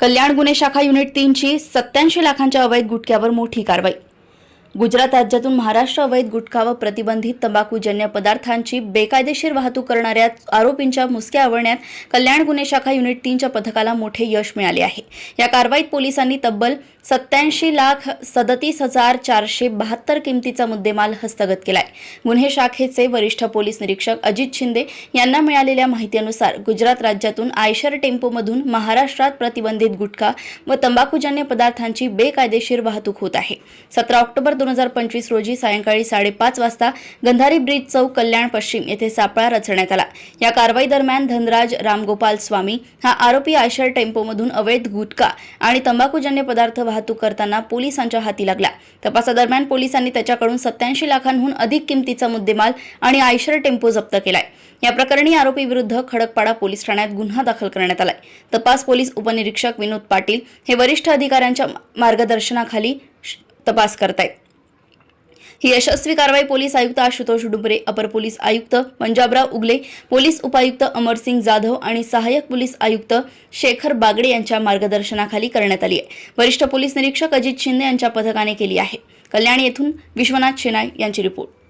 कल्याण गुन्हे शाखा युनिट 3 ची 87 लाखांच्या अवैध गुटख्यावर मोठी कारवाई। गुजरात राज्यातून महाराष्ट्र अवैध गुटखा व प्रतिबंधित तंबाखूजन्य पदार्थांची बेकायदेशीर वाहतूक करणाऱ्या आरोपींच्या मुसक्या आवळण्यात कल्याण गुन्हे शाखा युनिट 3 च्या पथकाला मोठे यश मिळाले आहे। या कारवाईत पोलिसांनी तब्बल 87,37,472 किमतीचा मुद्देमाल हस्तगत केलाय। गुन्हे शाखेचे वरिष्ठ पोलीस निरीक्षक अजित शिंदे यांना मिळालेल्या माहितीनुसार गुजरात राज्यातून आयशर टेम्पोमधून महाराष्ट्रात प्रतिबंधित गुटखा व तंबाखूजन्य पदार्थांची बेकायदेशीर वाहतूक होत आहे। 17 ऑक्टोबर 2025 रोजी सायंकाळी 5:30 वाजता गंधारी ब्रिज चौक कल्याण पश्चिम येथे सापळा रचण्यात आला। या कारवाई दरम्यान धनराज रामगोपाल स्वामी हा आरोपी आयशर टेम्पोमधून अवैध गुटखा आणि तंबाखूजन्य पदार्थ वाहतूक करताना पोलिसांच्या हाती लागला। तपासादरम्यान पोलिसांनी त्याच्याकडून 87 लाखांहून अधिक किमतीचा मुद्देमाल आणि आयशर टेम्पो जप्त केलाय। या प्रकरणी आरोपी विरुद्ध खडकपाडा पोलीस ठाण्यात गुन्हा दाखल करण्यात आलाय। तपास पोलीस उपनिरीक्षक विनोद पाटील हे वरिष्ठ अधिकाऱ्यांच्या मार्गदर्शनाखाली तपास करतायत। ही यशस्वी कारवाई पोलीस आयुक्त आशुतोष डुबरे, अपर पोलीस आयुक्त पंजाबराव उगले, पोलीस उपायुक्त अमरसिंग जाधव आणि सहाय्यक पोलीस आयुक्त शेखर बागडे यांच्या मार्गदर्शनाखाली करण्यात आली आहे। वरिष्ठ पोलीस निरीक्षक अजित शिंदे यांच्या पथकाने केली आहे। कल्याण येथून विश्वनाथ शेनाय यांची रिपोर्ट।